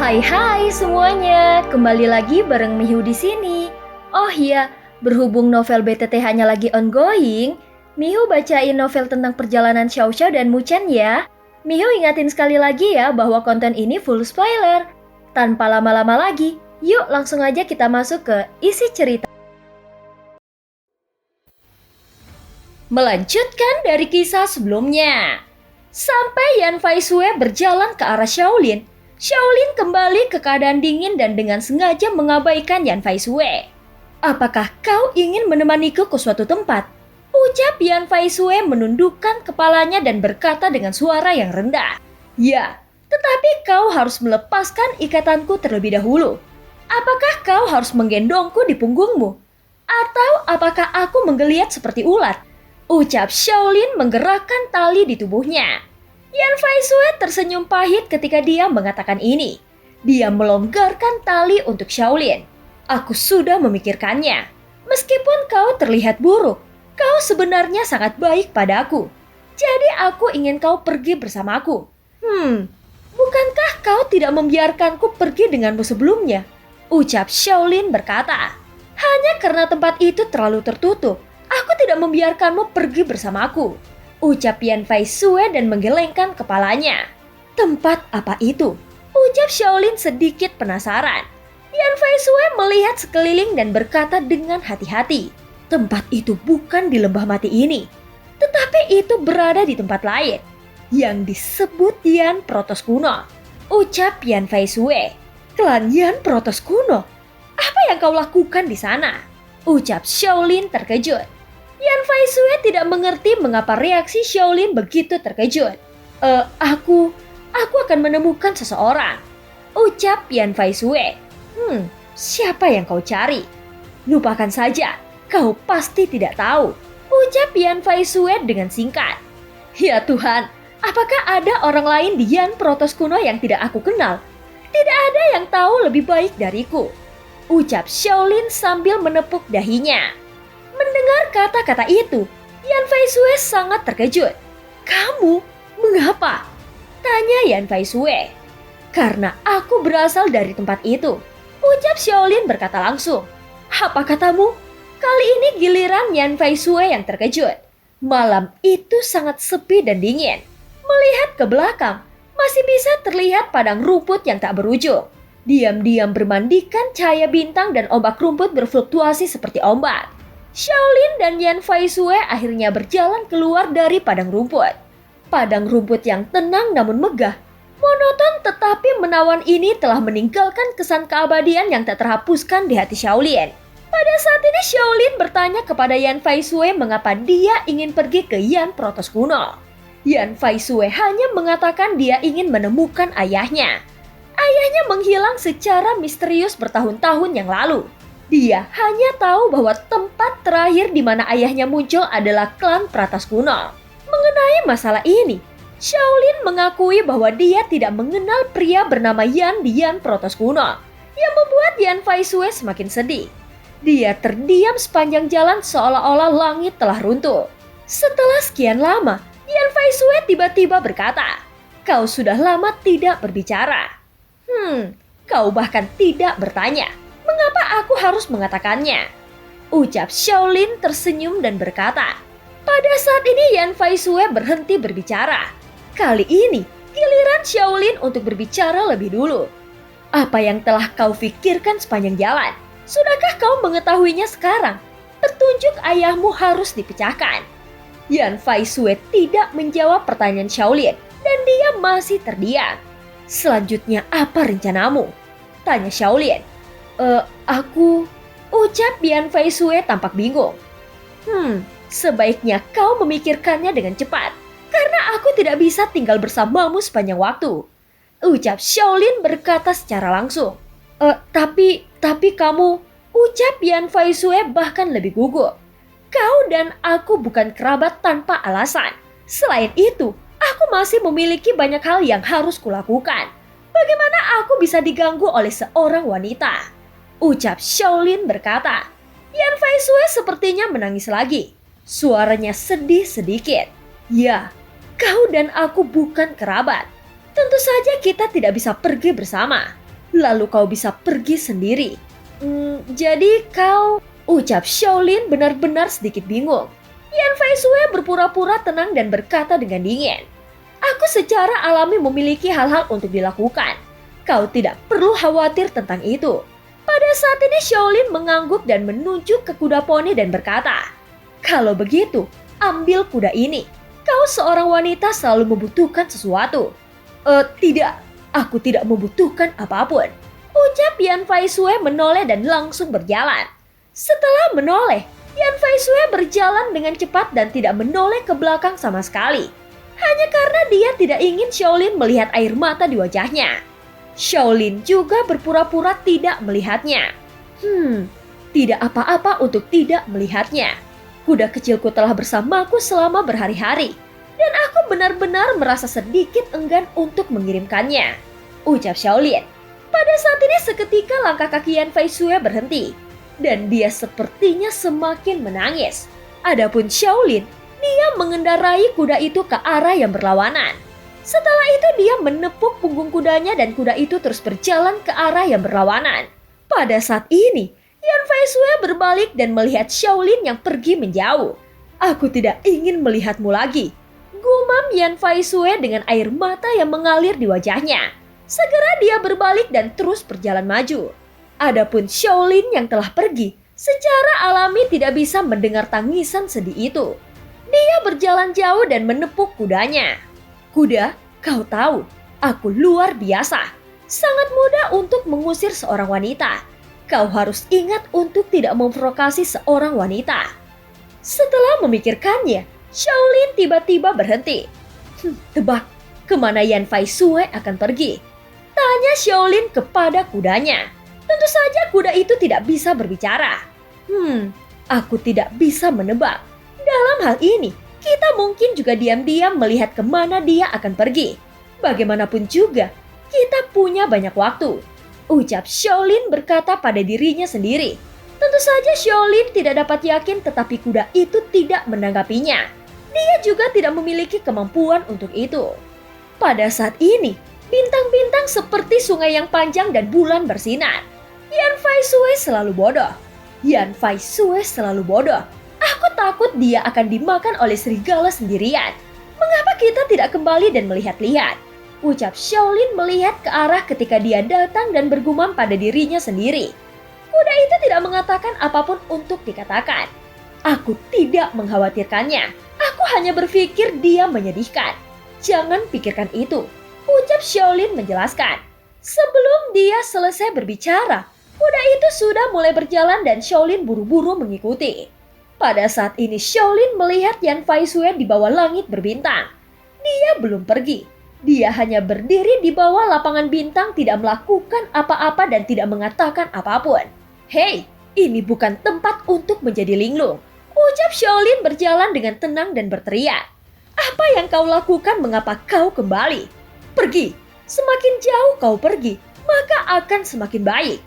Hai semuanya, kembali lagi bareng Mihu di sini. Oh iya, berhubung novel BTTH-nya lagi ongoing, Mihu bacain novel tentang perjalanan Xiao Xiao dan Muchen ya. Mihu ingatin sekali lagi ya bahwa konten ini full spoiler. Tanpa lama-lama lagi, yuk langsung aja kita masuk ke isi cerita. Melanjutkan dari kisah sebelumnya. Sampai Yan Faisue berjalan ke arah Shaolin, Shaolin kembali ke keadaan dingin dan dengan sengaja mengabaikan Yan Faisue. Apakah kau ingin menemaniku ke suatu tempat? Ucap Yan Faisue menundukkan kepalanya dan berkata dengan suara yang rendah. Ya, tetapi kau harus melepaskan ikatanku terlebih dahulu. Apakah kau harus menggendongku di punggungmu? Atau apakah aku menggeliat seperti ulat? Ucap Shaolin menggerakkan tali di tubuhnya. Yan Faisue tersenyum pahit ketika dia mengatakan ini. Dia melonggarkan tali untuk Shaolin. Aku sudah memikirkannya. Meskipun kau terlihat buruk, kau sebenarnya sangat baik padaku. Jadi aku ingin kau pergi bersamaku. Bukankah kau tidak membiarkanku pergi denganmu sebelumnya? Ucap Shaolin berkata. Hanya karena tempat itu terlalu tertutup, aku tidak membiarkanmu pergi bersamaku. Ucap Yan Faisue dan menggelengkan kepalanya. Tempat apa itu? Ucap Shaolin sedikit penasaran. Yan Faisue melihat sekeliling dan berkata dengan hati-hati. Tempat itu bukan di lembah mati ini, tetapi itu berada di tempat lain yang disebut Yan Protos Kuno. Ucap Yan Faisue. Klan Yan Protos Kuno? Apa yang kau lakukan di sana? Ucap Shaolin terkejut. Yan Faisue tidak mengerti mengapa reaksi Shaolin begitu terkejut. Aku akan menemukan seseorang. Ucap Yan Faisue. Siapa yang kau cari? Lupakan saja, kau pasti tidak tahu. Ucap Yan Faisue dengan singkat. Ya Tuhan, apakah ada orang lain di Yan Protos Kuno yang tidak aku kenal? Tidak ada yang tahu lebih baik dariku. Ucap Shaolin sambil menepuk dahinya. Mendengar kata-kata itu, Yan Faisue sangat terkejut. Kamu? Mengapa? Tanya Yan Faisue. Karena aku berasal dari tempat itu. Ucap Shaolin berkata langsung. Apa katamu? Kali ini giliran Yan Faisue yang terkejut. Malam itu sangat sepi dan dingin. Melihat ke belakang, masih bisa terlihat padang rumput yang tak berujung. Diam-diam bermandikan cahaya bintang dan ombak rumput berfluktuasi seperti ombak. Shaolin dan Yan Faisue akhirnya berjalan keluar dari padang rumput. Padang rumput yang tenang namun megah, monoton tetapi menawan ini telah meninggalkan kesan keabadian yang tak terhapuskan di hati Shaolin. Pada saat ini Shaolin bertanya kepada Yan Faisue mengapa dia ingin pergi ke Yan Protos Kuno. Yan Faisue hanya mengatakan dia ingin menemukan ayahnya. Ayahnya menghilang secara misterius bertahun-tahun yang lalu. Dia hanya tahu bahwa tempat terakhir di mana ayahnya muncul adalah klan Pratas Kuno. Mengenai masalah ini, Shaolin mengakui bahwa dia tidak mengenal pria bernama Yan di Yan Protos Kuno, yang membuat Yan Faisue semakin sedih. Dia terdiam sepanjang jalan seolah-olah langit telah runtuh. Setelah sekian lama, Yan Faisue tiba-tiba berkata, "Kau sudah lama tidak berbicara. Kau bahkan tidak bertanya. Mengapa aku harus mengatakannya?" Ucap Shaolin tersenyum dan berkata. Pada saat ini Yan Faisue berhenti berbicara. Kali ini giliran Shaolin untuk berbicara lebih dulu. Apa yang telah kau pikirkan sepanjang jalan? Sudahkah kau mengetahuinya sekarang? Petunjuk ayahmu harus dipecahkan. Yan Faisue tidak menjawab pertanyaan Shaolin dan dia masih terdiam. Selanjutnya apa rencanamu? Tanya Shaolin. Ucap Yan Faisue tampak bingung. Sebaiknya kau memikirkannya dengan cepat, karena aku tidak bisa tinggal bersamamu sepanjang waktu. Ucap Shaolin berkata secara langsung. Tapi kamu, ucap Yan Faisue bahkan lebih gugup. Kau dan aku bukan kerabat tanpa alasan. Selain itu, aku masih memiliki banyak hal yang harus kulakukan. Bagaimana aku bisa diganggu oleh seorang wanita? Ucap Shaolin berkata. Yan Faisue sepertinya menangis lagi. Suaranya sedih sedikit. Ya, kau dan aku bukan kerabat. Tentu saja kita tidak bisa pergi bersama. lalu kau bisa pergi sendiri. Jadi kau... Ucap Shaolin benar-benar sedikit bingung. Yan Faisue berpura-pura tenang dan berkata dengan dingin. Aku secara alami memiliki hal-hal untuk dilakukan. Kau tidak perlu khawatir tentang itu. Pada saat ini Shaolin mengangguk dan menunjuk ke kuda poni dan berkata, kalau begitu, ambil kuda ini. Kau seorang wanita selalu membutuhkan sesuatu. Tidak, aku tidak membutuhkan apapun. Ucap Yan Faisue menoleh dan langsung berjalan. Setelah menoleh, Yan Faisue berjalan dengan cepat dan tidak menoleh ke belakang sama sekali. Hanya karena dia tidak ingin Shaolin melihat air mata di wajahnya. Shaolin juga berpura-pura tidak melihatnya. Tidak apa-apa untuk tidak melihatnya. Kuda kecilku telah bersamaku selama berhari-hari. Dan aku benar-benar merasa sedikit enggan untuk mengirimkannya. Ucap Shaolin. Pada saat ini seketika langkah kaki Yan Faisue berhenti. Dan dia sepertinya semakin menangis. Adapun Shaolin, dia mengendarai kuda itu ke arah yang berlawanan. Setelah itu dia menepuk punggung kudanya dan kuda itu terus berjalan ke arah yang berlawanan. Pada saat ini, Yan Faisue berbalik dan melihat Shaolin yang pergi menjauh. Aku tidak ingin melihatmu lagi. Gumam Yan Faisue dengan air mata yang mengalir di wajahnya. Segera dia berbalik dan terus berjalan maju. Adapun Shaolin yang telah pergi, secara alami tidak bisa mendengar tangisan sedih itu. Dia berjalan jauh dan menepuk kudanya. Kuda, kau tahu, aku luar biasa. Sangat mudah untuk mengusir seorang wanita. Kau harus ingat untuk tidak memprovokasi seorang wanita. Setelah memikirkannya, Shaolin tiba-tiba berhenti. Tebak, kemana Yan Faisue akan pergi? Tanya Shaolin kepada kudanya. Tentu saja kuda itu tidak bisa berbicara. Aku tidak bisa menebak. Dalam hal ini, kita mungkin juga diam-diam melihat kemana dia akan pergi. Bagaimanapun juga, kita punya banyak waktu. Ucap Shaolin berkata pada dirinya sendiri. Tentu saja Shaolin tidak dapat yakin tetapi kuda itu tidak menanggapinya. Dia juga tidak memiliki kemampuan untuk itu. Pada saat ini, bintang-bintang seperti sungai yang panjang dan bulan bersinar. Yan Faisue selalu bodoh. Yan Faisue selalu bodoh. Aku takut dia akan dimakan oleh serigala sendirian. Mengapa kita tidak kembali dan melihat-lihat? Ucap Shaolin melihat ke arah ketika dia datang dan bergumam pada dirinya sendiri. Kuda itu tidak mengatakan apapun untuk dikatakan. Aku tidak mengkhawatirkannya. Aku hanya berpikir dia menyedihkan. Jangan pikirkan itu. Ucap Shaolin menjelaskan. Sebelum dia selesai berbicara, kuda itu sudah mulai berjalan dan Shaolin buru-buru mengikuti. Pada saat ini Shaolin melihat Yan Faisue di bawah langit berbintang. Dia belum pergi. Dia hanya berdiri di bawah lapangan bintang tidak melakukan apa-apa dan tidak mengatakan apapun. Hei, ini bukan tempat untuk menjadi linglung. Ucap Shaolin berjalan dengan tenang dan berteriak. Apa yang kau lakukan mengapa kau kembali? Pergi. Semakin jauh kau pergi, maka akan semakin baik.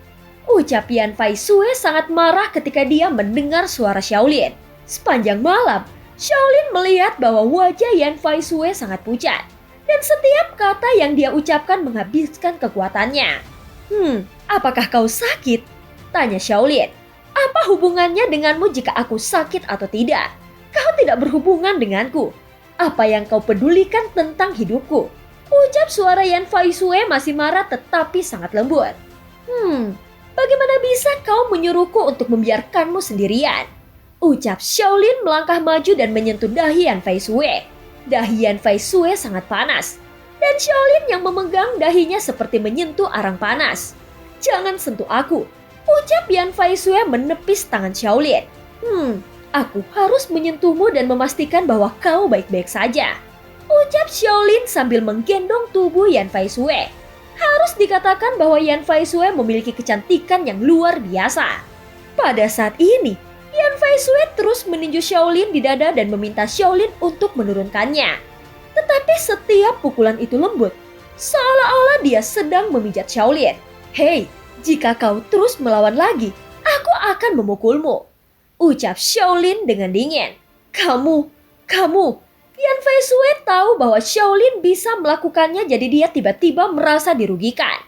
Ucap Yan Faisue sangat marah ketika dia mendengar suara Shaolin. Sepanjang malam, Shaolin melihat bahwa wajah Yan Faisue sangat pucat. Dan setiap kata yang dia ucapkan menghabiskan kekuatannya. Apakah kau sakit? Tanya Shaolin. Apa hubungannya denganmu jika aku sakit atau tidak? Kau tidak berhubungan denganku. Apa yang kau pedulikan tentang hidupku? Ucap suara Yan Faisue masih marah tetapi sangat lembut. Bagaimana bisa kau menyuruhku untuk membiarkanmu sendirian? Ucap Shaolin melangkah maju dan menyentuh dahi Yan Faisue. Dahi Yan Faisue sangat panas. Dan Shaolin yang memegang dahinya seperti menyentuh arang panas. Jangan sentuh aku. Ucap Yan Faisue menepis tangan Shaolin. Aku harus menyentuhmu dan memastikan bahwa kau baik-baik saja. Ucap Shaolin sambil menggendong tubuh Yan Faisue. Harus dikatakan bahwa Yan Faisue memiliki kecantikan yang luar biasa. Pada saat ini, Yan Faisue terus meninju Shaolin di dada dan meminta Shaolin untuk menurunkannya. Tetapi setiap pukulan itu lembut, seolah-olah dia sedang memijat Shaolin. Hei, jika kau terus melawan lagi, aku akan memukulmu. Ucap Shaolin dengan dingin. Kamu. Yan Faisue tahu bahwa Shaolin bisa melakukannya jadi dia tiba-tiba merasa dirugikan.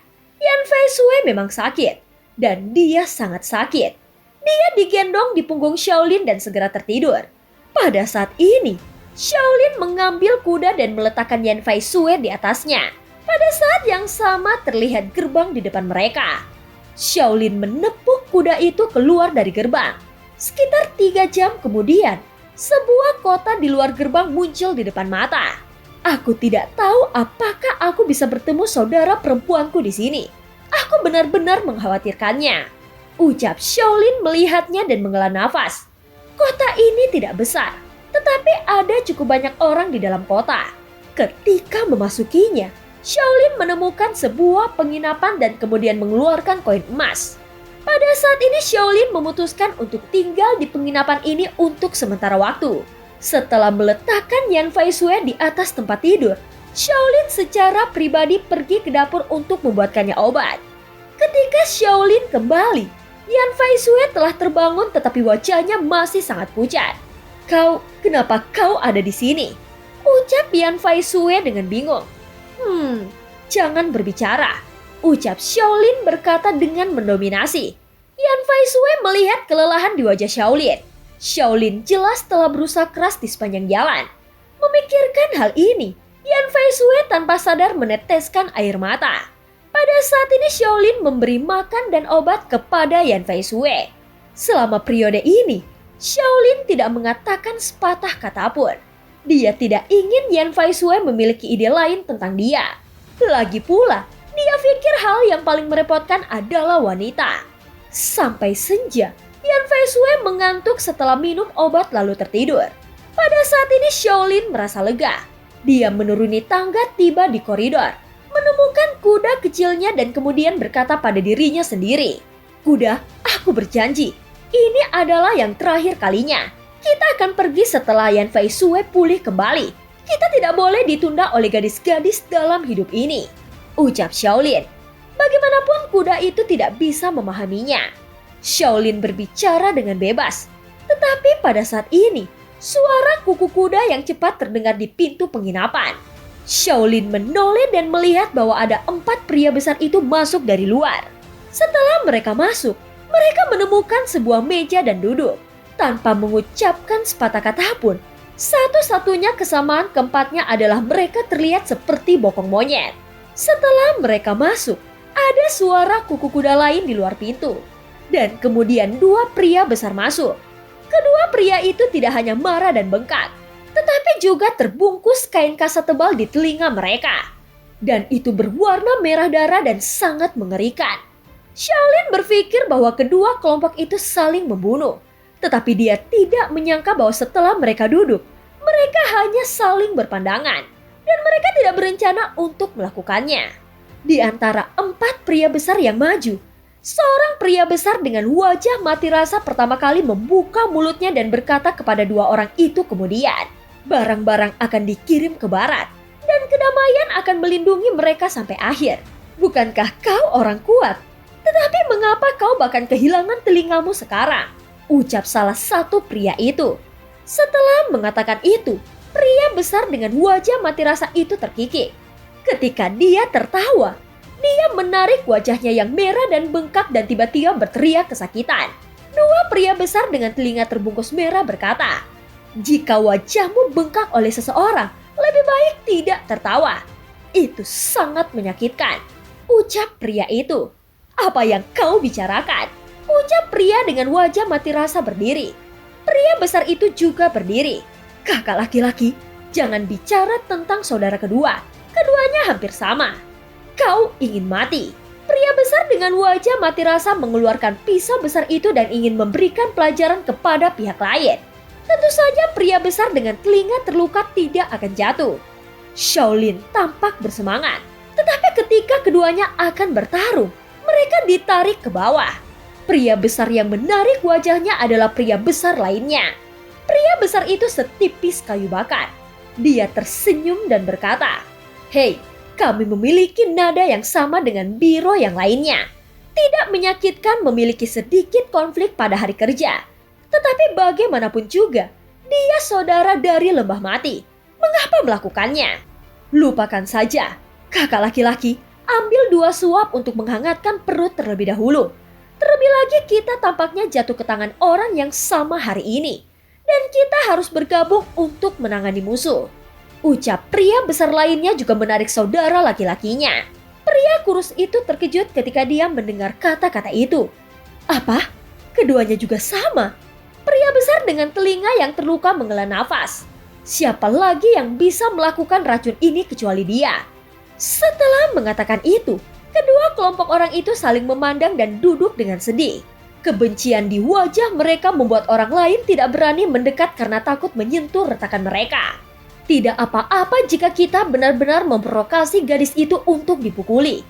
Yan Fei Shui memang sakit, dan dia sangat sakit. Dia digendong di punggung Shaolin dan segera tertidur. Pada saat ini, Shaolin mengambil kuda dan meletakkan Yan Fei Shui di atasnya. Pada saat yang sama terlihat gerbang di depan mereka. Shaolin menepuk kuda itu keluar dari gerbang. Sekitar 3 jam kemudian, sebuah kota di luar gerbang muncul di depan mata. Aku tidak tahu apakah aku bisa bertemu saudara perempuanku di sini. Aku benar-benar mengkhawatirkannya. Ucap Shaolin melihatnya dan menghela nafas. Kota ini tidak besar, tetapi ada cukup banyak orang di dalam kota. Ketika memasukinya, Shaolin menemukan sebuah penginapan dan kemudian mengeluarkan koin emas. Pada saat ini Shaolin memutuskan untuk tinggal di penginapan ini untuk sementara waktu. Setelah meletakkan Yan Fei Shui di atas tempat tidur, Shaolin secara pribadi pergi ke dapur untuk membuatkannya obat. Ketika Shaolin kembali, Yan Fei Shui telah terbangun tetapi wajahnya masih sangat pucat. Kenapa kau ada di sini? Ucap Yan Fei Shui dengan bingung. Jangan berbicara, ucap Shaolin berkata dengan mendominasi. Yan Fei Shui melihat kelelahan di wajah Shaolin. Shaolin jelas telah berusaha keras di sepanjang jalan. Memikirkan hal ini, Yan Fei Shui tanpa sadar meneteskan air mata. Pada saat ini Shaolin memberi makan dan obat kepada Yan Fei Shui. Selama periode ini, Shaolin tidak mengatakan sepatah kata pun. Dia tidak ingin Yan Fei Shui memiliki ide lain tentang dia. Lagi pula, dia pikir hal yang paling merepotkan adalah wanita. Sampai senja, Yan Fei Shui mengantuk setelah minum obat lalu tertidur. Pada saat ini Shaolin merasa lega. Dia menuruni tangga tiba di koridor, menemukan kuda kecilnya dan kemudian berkata pada dirinya sendiri, "Kuda, aku berjanji, ini adalah yang terakhir kalinya. Kita akan pergi setelah Yan Fei Shui pulih kembali. Kita tidak boleh ditunda oleh gadis-gadis dalam hidup ini," ucap Shaolin. Bagaimanapun kuda itu tidak bisa memahaminya. Shaolin berbicara dengan bebas. Tetapi pada saat ini, suara kuku kuda yang cepat terdengar di pintu penginapan. Shaolin menoleh dan melihat bahwa ada 4 pria besar itu masuk dari luar. Setelah mereka masuk, mereka menemukan sebuah meja dan duduk. Tanpa mengucapkan sepatah kata pun, satu-satunya kesamaan keempatnya adalah mereka terlihat seperti bokong monyet. Setelah mereka masuk, ada suara kuku kuda lain di luar pintu. Dan kemudian 2 pria besar masuk. Kedua pria itu tidak hanya marah dan bengkak, tetapi juga terbungkus kain kasa tebal di telinga mereka. Dan itu berwarna merah darah dan sangat mengerikan. Shaolin berpikir bahwa kedua kelompok itu saling membunuh. Tetapi dia tidak menyangka bahwa setelah mereka duduk, mereka hanya saling berpandangan. Dan mereka tidak berencana untuk melakukannya. Di antara 4 pria besar yang maju, seorang pria besar dengan wajah mati rasa pertama kali membuka mulutnya dan berkata kepada 2 orang itu kemudian, "Barang-barang akan dikirim ke barat, dan kedamaian akan melindungi mereka sampai akhir. Bukankah kau orang kuat? Tetapi mengapa kau bahkan kehilangan telingamu sekarang?" ucap salah satu pria itu. Setelah mengatakan itu, pria besar dengan wajah mati rasa itu terkikik. Ketika dia tertawa, dia menarik wajahnya yang merah dan bengkak dan tiba-tiba berteriak kesakitan. 2 pria besar dengan telinga terbungkus merah berkata, "Jika wajahmu bengkak oleh seseorang, lebih baik tidak tertawa. Itu sangat menyakitkan," ucap pria itu. "Apa yang kau bicarakan?" ucap pria dengan wajah mati rasa berdiri. Pria besar itu juga berdiri. "Kakak laki-laki, jangan bicara tentang saudara kedua. Keduanya hampir sama. Kau ingin mati." Pria besar dengan wajah mati rasa mengeluarkan pisau besar itu dan ingin memberikan pelajaran kepada pihak lain. Tentu saja pria besar dengan telinga terluka tidak akan jatuh. Shaolin tampak bersemangat. Tetapi ketika keduanya akan bertarung, mereka ditarik ke bawah. Pria besar yang menarik wajahnya adalah pria besar lainnya. Pria besar itu setipis kayu bakar. Dia tersenyum dan berkata, "Hei, kami memiliki nada yang sama dengan biro yang lainnya. Tidak menyakitkan memiliki sedikit konflik pada hari kerja. Tetapi bagaimanapun juga, dia saudara dari lembah mati. Mengapa melakukannya? Lupakan saja, kakak laki-laki, Ambil 2 suap untuk menghangatkan perut terlebih dahulu. Terlebih lagi kita tampaknya jatuh ke tangan orang yang sama hari ini. Dan kita harus bergabung untuk menangani musuh. Ucap pria besar lainnya juga menarik saudara laki-lakinya. Pria kurus itu terkejut ketika dia mendengar kata-kata itu. Apa? Keduanya juga sama. Pria besar dengan telinga yang terluka menghela nafas. Siapa lagi yang bisa melakukan racun ini kecuali dia? Setelah mengatakan itu, kedua kelompok orang itu saling memandang dan duduk dengan sedih. Kebencian di wajah mereka membuat orang lain tidak berani mendekat karena takut menyentuh retakan mereka. Tidak apa-apa jika kita benar-benar memprovokasi gadis itu untuk dipukuli.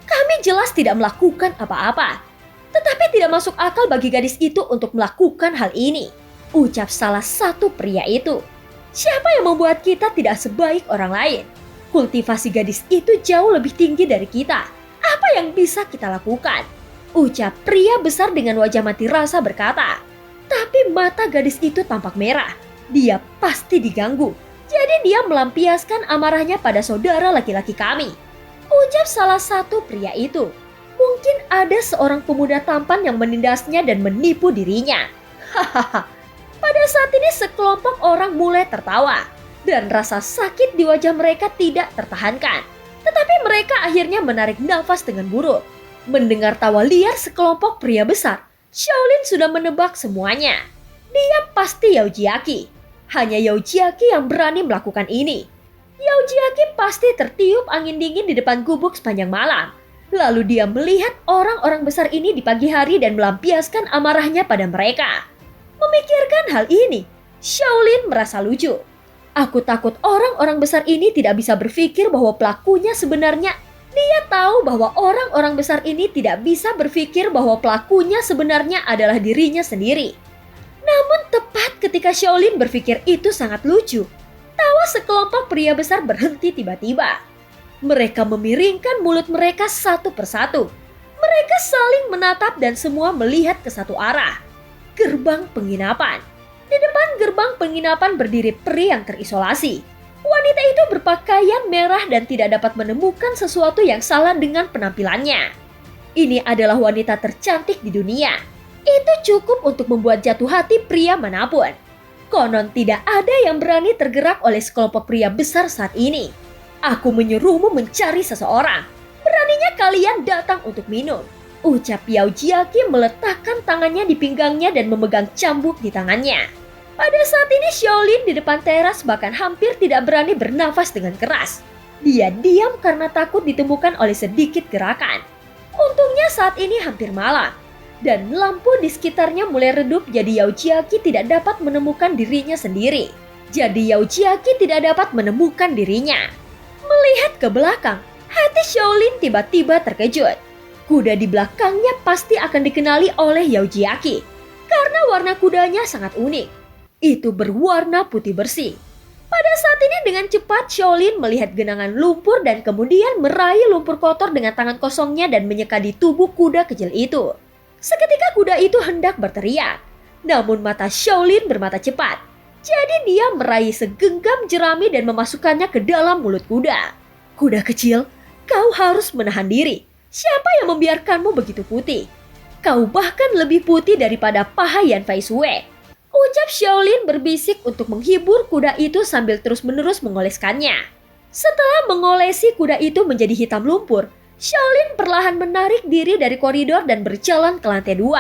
Kami jelas tidak melakukan apa-apa. Tetapi tidak masuk akal bagi gadis itu untuk melakukan hal ini. Ucap salah satu pria itu. Siapa yang membuat kita tidak sebaik orang lain? Kultivasi gadis itu jauh lebih tinggi dari kita. Apa yang bisa kita lakukan? Ucap pria besar dengan wajah mati rasa berkata. Tapi mata gadis itu tampak merah. Dia pasti diganggu. Jadi dia melampiaskan amarahnya pada saudara laki-laki kami. Ucap salah satu pria itu. Mungkin ada seorang pemuda tampan yang menindasnya dan menipu dirinya. Hahaha. Pada saat ini sekelompok orang mulai tertawa. Dan rasa sakit di wajah mereka tidak tertahankan. Tetapi mereka akhirnya menarik nafas dengan buruk. Mendengar tawa liar sekelompok pria besar, Shaolin sudah menebak semuanya. Dia pasti Yao Jiaki. Hanya Yao Jiaki yang berani melakukan ini. Yao Jiaki pasti tertiup angin dingin di depan gubuk sepanjang malam. Lalu dia melihat orang-orang besar ini di pagi hari dan melampiaskan amarahnya pada mereka. Memikirkan hal ini, Shaolin merasa lucu. Aku takut orang-orang besar ini tidak bisa berpikir bahwa pelakunya sebenarnya. Dia tahu bahwa orang-orang besar ini tidak bisa berpikir bahwa pelakunya sebenarnya adalah dirinya sendiri. Namun tepat ketika Shaolin berpikir itu sangat lucu, tawa sekelompok pria besar berhenti tiba-tiba. Mereka memiringkan mulut mereka satu persatu. Mereka saling menatap dan semua melihat ke satu arah. Gerbang penginapan. Di depan gerbang penginapan berdiri peri yang terisolasi. Wanita itu berpakaian merah dan tidak dapat menemukan sesuatu yang salah dengan penampilannya. Ini adalah wanita tercantik di dunia. Itu cukup untuk membuat jatuh hati pria manapun. Konon tidak ada yang berani tergerak oleh sekelompok pria besar saat ini. Aku menyuruhmu mencari seseorang. Beraninya kalian datang untuk minum. Ucap Yao Jiaki meletakkan tangannya di pinggangnya dan memegang cambuk di tangannya. Pada saat ini Shaolin di depan teras bahkan hampir tidak berani bernafas dengan keras. Dia diam karena takut ditemukan oleh sedikit gerakan. Untungnya saat ini hampir malam. Dan lampu di sekitarnya mulai redup jadi Yao Jiaki tidak dapat menemukan dirinya sendiri. Jadi Yao Jiaki tidak dapat menemukan dirinya. Melihat ke belakang, hati Shaolin tiba-tiba terkejut. Kuda di belakangnya pasti akan dikenali oleh Yao Jiaki. Karena warna kudanya sangat unik. Itu berwarna putih bersih. Pada saat ini dengan cepat Shaolin melihat genangan lumpur dan kemudian meraih lumpur kotor dengan tangan kosongnya dan menyeka di tubuh kuda kecil itu. Seketika kuda itu hendak berteriak. Namun mata Shaolin bermata cepat. Jadi dia meraih segenggam jerami dan memasukkannya ke dalam mulut kuda. Kuda kecil, kau harus menahan diri. Siapa yang membiarkanmu begitu putih? Kau bahkan lebih putih daripada paha Yan Fai Sue. Ucap Shaolin berbisik untuk menghibur kuda itu sambil terus-menerus mengoleskannya. Setelah mengolesi kuda itu menjadi hitam lumpur, Shaolin perlahan menarik diri dari koridor dan berjalan ke lantai 2.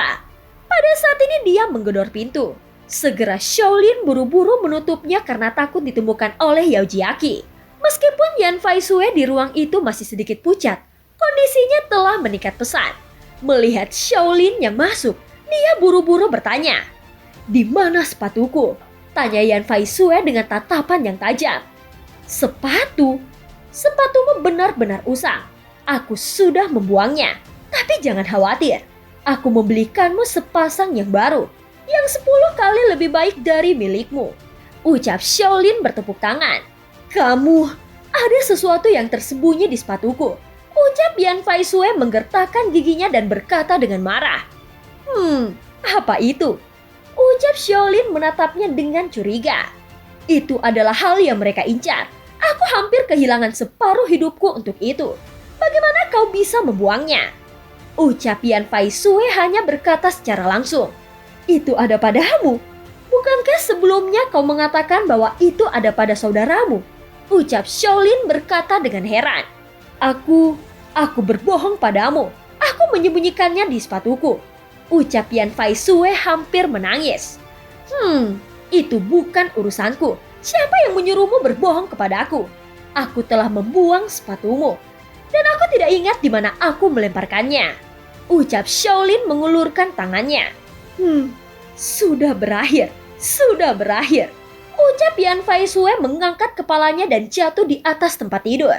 Pada saat ini dia menggedor pintu. Segera Shaolin buru-buru menutupnya karena takut ditemukan oleh Yao Jiaki. Meskipun Yan Fai Sue di ruang itu masih sedikit pucat, kondisinya telah meningkat pesat. Melihat Shaolin yang masuk, dia buru-buru bertanya. Di mana sepatuku? Tanya Yan Fai Sue dengan tatapan yang tajam. Sepatu? Sepatumu benar-benar usang. Aku sudah membuangnya. Tapi jangan khawatir. Aku membelikanmu sepasang yang baru. Yang 10 kali lebih baik dari milikmu. Ucap Shaolin bertepuk tangan. Kamu, ada sesuatu yang tersembunyi di sepatuku. Ucap Yan Fai Sue menggertakkan giginya dan berkata dengan marah. Apa itu? Ucap Shaolin menatapnya dengan curiga. Itu adalah hal yang mereka incar. Aku hampir kehilangan separuh hidupku untuk itu. Bagaimana kau bisa membuangnya? Ucap Yan Fai Sue hanya berkata secara langsung. Itu ada padamu. Bukankah sebelumnya kau mengatakan bahwa itu ada pada saudaramu? Ucap Shaolin berkata dengan heran. Aku berbohong padamu. Aku menyembunyikannya di sepatuku. Ucap Yan Fai Sue hampir menangis. Itu bukan urusanku. Siapa yang menyuruhmu berbohong kepada aku? Aku telah membuang sepatumu. Dan aku tidak ingat di mana aku melemparkannya. Ucap Shaolin mengulurkan tangannya. Sudah berakhir. Ucap Yan Fai Sue mengangkat kepalanya dan jatuh di atas tempat tidur.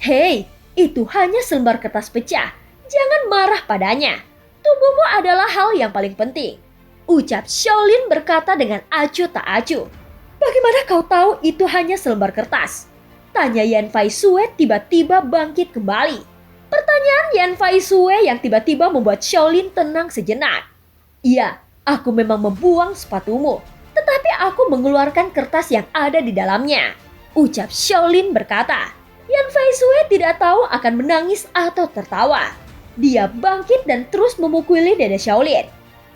Hei, itu hanya selembar kertas pecah. Jangan marah padanya. Tubuhmu adalah hal yang paling penting. Ucap Shaolin berkata dengan acuh tak acuh. Bagaimana kau tahu itu hanya selembar kertas? Tanya Yan Fai Sue tiba-tiba bangkit kembali. Pertanyaan Yan Fai Sue yang tiba-tiba membuat Shaolin tenang sejenak. Iya, aku memang membuang sepatumu. Tetapi aku mengeluarkan kertas yang ada di dalamnya. Ucap Shaolin berkata. Yan Fai Sue tidak tahu akan menangis atau tertawa. Dia bangkit dan terus memukuli dada Shaolin.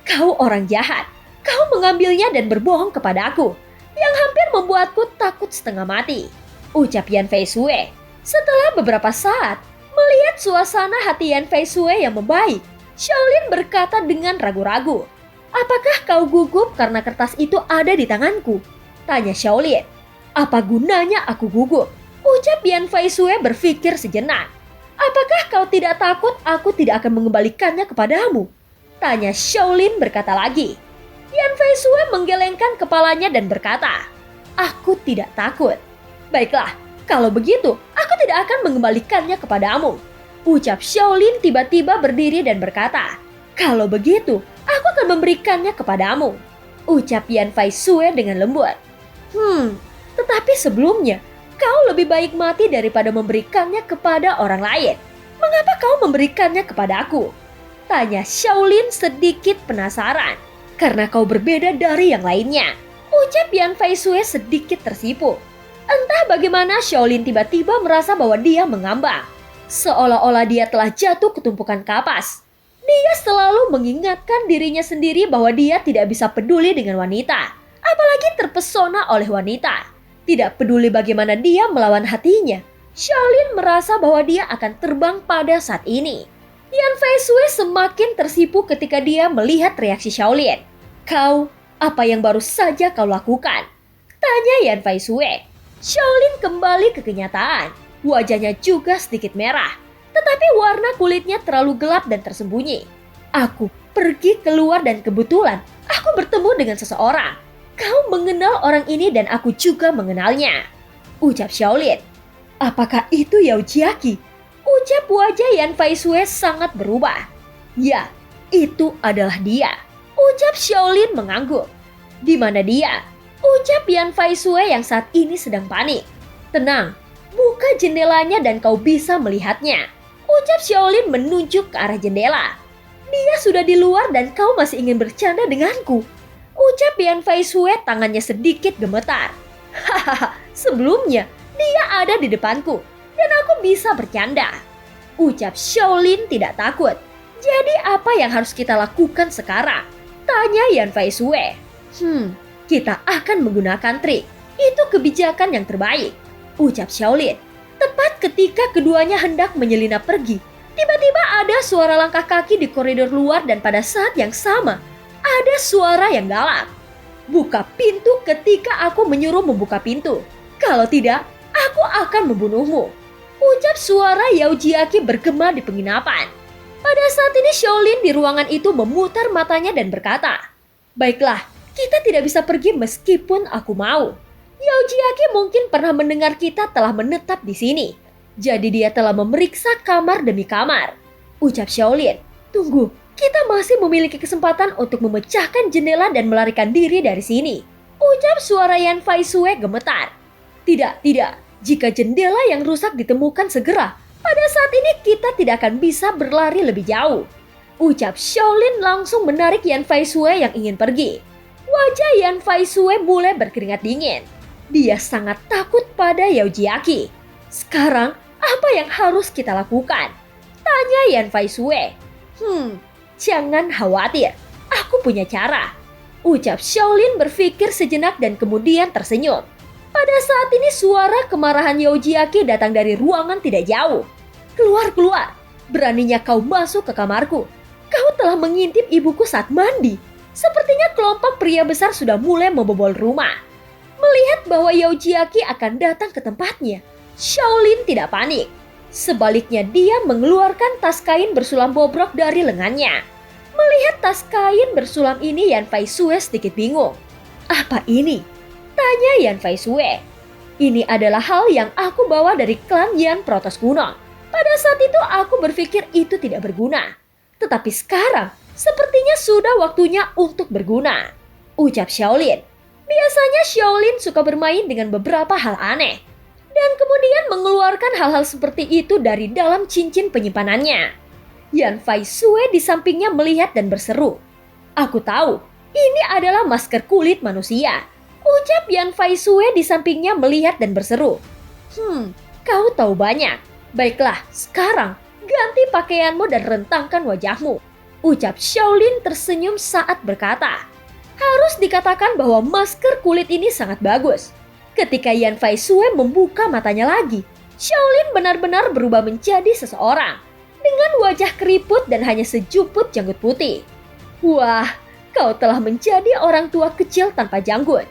Kau orang jahat. Kau mengambilnya dan berbohong kepada aku. Yang hampir membuatku takut setengah mati. Ucap Yan Fai Sue. Setelah beberapa saat, melihat suasana hati Yan Fai Sue yang membaik, Shaolin berkata dengan ragu-ragu. Apakah kau gugup karena kertas itu ada di tanganku? Tanya Shaolin. Apa gunanya aku gugup? Ucap Yan Fai Sue berpikir sejenak. Apakah kau tidak takut aku tidak akan mengembalikannya kepadamu? Tanya Shaolin berkata lagi. Yan Fai Sue menggelengkan kepalanya dan berkata, aku tidak takut. Baiklah, kalau begitu aku tidak akan mengembalikannya kepadamu. Ucap Shaolin tiba-tiba berdiri dan berkata, kalau begitu aku akan memberikannya kepadamu. Ucap Yan Fai Sue dengan lembut. Tetapi sebelumnya, kau lebih baik mati daripada memberikannya kepada orang lain. Mengapa kau memberikannya kepada aku? Tanya Shaolin sedikit penasaran. Karena kau berbeda dari yang lainnya. Ucap Yan Fai Sue sedikit tersipu. Entah bagaimana Shaolin tiba-tiba merasa bahwa dia mengambang. Seolah-olah dia telah jatuh ke tumpukan kapas. Dia selalu mengingatkan dirinya sendiri bahwa dia tidak bisa peduli dengan wanita. Apalagi terpesona oleh wanita. Tidak peduli bagaimana dia melawan hatinya. Shaolin merasa bahwa dia akan terbang pada saat ini. Yan Fai Sue semakin tersipu ketika dia melihat reaksi Shaolin. Kau, apa yang baru saja kau lakukan? Tanya Yan Fai Sue. Shaolin kembali ke kenyataan. Wajahnya juga sedikit merah. Tetapi warna kulitnya terlalu gelap dan tersembunyi. Aku pergi keluar dan kebetulan aku bertemu dengan seseorang. Kau mengenal orang ini dan aku juga mengenalnya. Ucap Shaolin. Apakah itu Yao Jiaqi? Ucap wajah Yan Fai Sue sangat berubah. Ya, itu adalah dia. Ucap Shaolin mengangguk. Di mana dia? Ucap Yan Fai Sue yang saat ini sedang panik. Tenang, buka jendelanya dan kau bisa melihatnya. Ucap Shaolin menunjuk ke arah jendela. Dia sudah di luar dan kau masih ingin bercanda denganku. Ucap Yan Fai Sue tangannya sedikit gemetar. Hahaha, sebelumnya dia ada di depanku dan aku bisa bercanda. Ucap Shaolin tidak takut. Jadi apa yang harus kita lakukan sekarang? Tanya Yan Fai Sue. Kita akan menggunakan trik. Itu kebijakan yang terbaik. Ucap Shaolin. Tepat ketika keduanya hendak menyelinap pergi, tiba-tiba ada suara langkah kaki di koridor luar dan pada saat yang sama, ada suara yang galak. Buka pintu ketika aku menyuruh membuka pintu. Kalau tidak, aku akan membunuhmu. Ucap suara Yao Jiaqi bergema di penginapan. Pada saat ini Shaolin di ruangan itu memutar matanya dan berkata, baiklah, kita tidak bisa pergi meskipun aku mau. Yao Jiaqi mungkin pernah mendengar kita telah menetap di sini. Jadi dia telah memeriksa kamar demi kamar. Ucap Shaolin, tunggu, kita masih memiliki kesempatan untuk memecahkan jendela dan melarikan diri dari sini. Ucap suara Yan Fai Sue gemetar. Tidak. Jika jendela yang rusak ditemukan segera, pada saat ini kita tidak akan bisa berlari lebih jauh. Ucap Shaolin langsung menarik Yan Fai Sue yang ingin pergi. Wajah Yan Fai Sue mulai berkeringat dingin. Dia sangat takut pada Yao Jiaqi. Sekarang Apa yang harus kita lakukan? Tanya Yan Faisue. Jangan khawatir, aku punya cara. Ucap Shaolin berpikir sejenak dan kemudian tersenyum. Pada saat ini suara kemarahan Yaujiaki datang dari ruangan tidak jauh. Keluar, keluar. Beraninya kau masuk ke kamarku. Kau telah mengintip ibuku saat mandi. Sepertinya kelompok pria besar sudah mulai membobol rumah. Melihat bahwa Yaujiaki akan datang ke tempatnya, Shaolin tidak panik. Sebaliknya dia mengeluarkan tas kain bersulam bobrok dari lengannya. Melihat tas kain bersulam ini, Yan Faisue sedikit bingung. Apa ini? Tanya Yan Faisue. Ini adalah hal yang aku bawa dari klan Yan Protos kuno. Pada saat itu aku berpikir itu tidak berguna. Tetapi sekarang sepertinya sudah waktunya untuk berguna. Ucap Shaolin. Biasanya Shaolin suka bermain dengan beberapa hal aneh. Dan kemudian mengeluarkan hal-hal seperti itu dari dalam cincin penyimpanannya. Yan Faisue di sampingnya melihat dan berseru. Aku tahu, ini adalah masker kulit manusia. Ucap Yan Faisue di sampingnya melihat dan berseru. Kau tahu banyak. Baiklah, sekarang ganti pakaianmu dan rentangkan wajahmu. Ucap Shaolin tersenyum saat berkata. Harus dikatakan bahwa masker kulit ini sangat bagus. Ketika Yan Faisue membuka matanya lagi, Shaolin benar-benar berubah menjadi seseorang. Dengan wajah keriput dan hanya sejuput janggut putih. Wah, kau telah menjadi orang tua kecil tanpa janggut.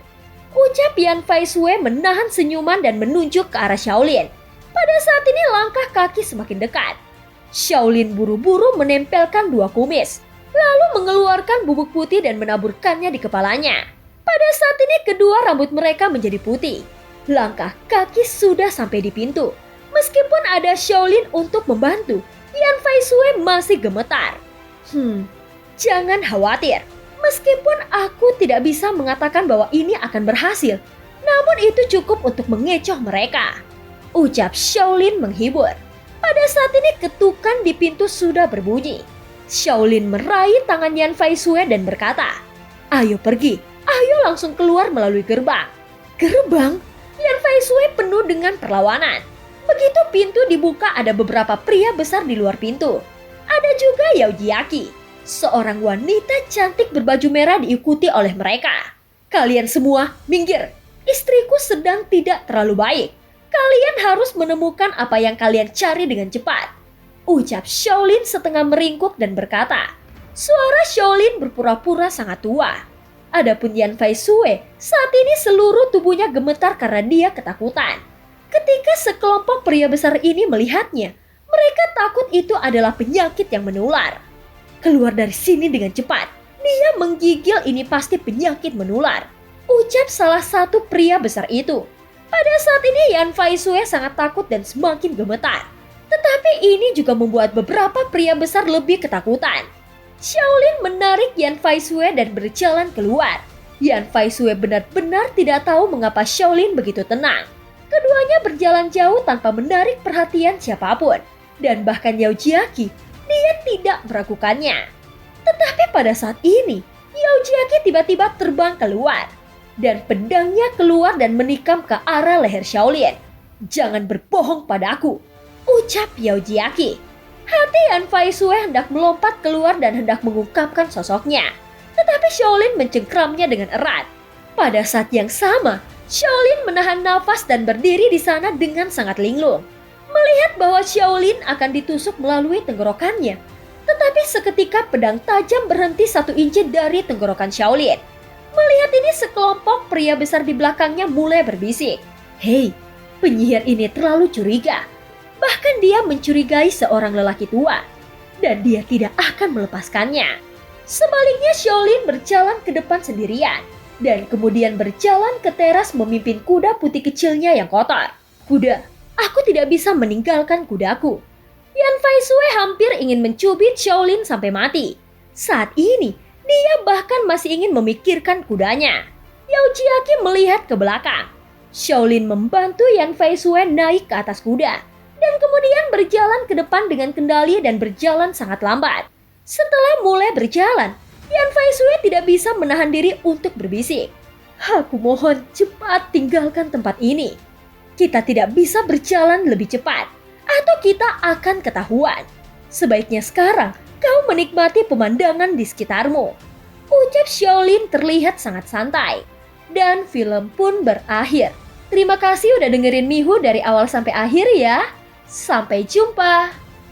Ucap Yan Faisue menahan senyuman dan menunjuk ke arah Shaolin. Pada saat ini langkah kaki semakin dekat. Shaolin buru-buru menempelkan dua kumis, lalu mengeluarkan bubuk putih dan menaburkannya di kepalanya. Pada saat ini kedua rambut mereka menjadi putih. Langkah kaki sudah sampai di pintu. Meskipun ada Shaolin untuk membantu, Yan Faisue masih gemetar. Jangan khawatir. Meskipun aku tidak bisa mengatakan bahwa ini akan berhasil, namun itu cukup untuk mengecoh mereka. Ucap Shaolin menghibur. Pada saat ini ketukan di pintu sudah berbunyi. Shaolin meraih tangan Yan Faisue dan berkata, ayo pergi, ayo langsung keluar melalui gerbang. Gerbang? Yan Faisue penuh dengan perlawanan. Begitu pintu dibuka ada beberapa pria besar di luar pintu. Ada juga Yaujiaki, seorang wanita cantik berbaju merah diikuti oleh mereka. Kalian semua minggir, istriku sedang tidak terlalu baik. Kalian harus menemukan apa yang kalian cari dengan cepat. Ucap Shaolin setengah meringkuk dan berkata. Suara Shaolin berpura-pura sangat tua. Adapun Yan Faisue saat ini seluruh tubuhnya gemetar karena dia ketakutan. Ketika sekelompok pria besar ini melihatnya, mereka takut itu adalah penyakit yang menular. Keluar dari sini dengan cepat. Dia menggigil, ini pasti penyakit menular. Ucap salah satu pria besar itu. Pada saat ini Yan Faisue sangat takut dan semakin gemetar. Tetapi ini juga membuat beberapa pria besar lebih ketakutan. Shaolin menarik Yan Faisue dan berjalan keluar. Yan Faisue benar-benar tidak tahu mengapa Shaolin begitu tenang. Keduanya berjalan jauh tanpa menarik perhatian siapapun. Dan bahkan Yaujiaki, dia tidak meragukannya. Tetapi pada saat ini, Yaujiaki tiba-tiba terbang keluar. Dan pedangnya keluar dan menikam ke arah leher Shaolin. Jangan berbohong padaku, ucap Yaujiaki. Hati Yan Faisue hendak melompat keluar dan hendak mengungkapkan sosoknya. Tetapi Shaolin mencengkramnya dengan erat. Pada saat yang sama, Shaolin menahan nafas dan berdiri di sana dengan sangat linglung. Melihat bahwa Shaolin akan ditusuk melalui tenggorokannya. Tetapi seketika pedang tajam berhenti 1 inci dari tenggorokan Shaolin. Melihat ini sekelompok pria besar di belakangnya mulai berbisik. Hei, penyihir ini terlalu curiga. Bahkan dia mencurigai seorang lelaki tua. Dan dia tidak akan melepaskannya. Sebaliknya Shaolin berjalan ke depan sendirian. Dan kemudian berjalan ke teras memimpin kuda putih kecilnya yang kotor. Kuda, aku tidak bisa meninggalkan kudaku. Yan Faisue hampir ingin mencubit Shaolin sampai mati. Saat ini, dia bahkan masih ingin memikirkan kudanya. Yaujiaki melihat ke belakang. Shaolin membantu Yan Faisue naik ke atas kuda. Dan kemudian berjalan ke depan dengan kendali dan berjalan sangat lambat. Setelah mulai berjalan, Yan Faisue tidak bisa menahan diri untuk berbisik. Aku mohon cepat tinggalkan tempat ini. Kita tidak bisa berjalan lebih cepat. atau kita akan ketahuan. Sebaiknya sekarang kau menikmati pemandangan di sekitarmu. Ucap Xiaolin terlihat sangat santai. Dan film pun berakhir. Terima kasih udah dengerin Mihu dari awal sampai akhir ya. Sampai jumpa.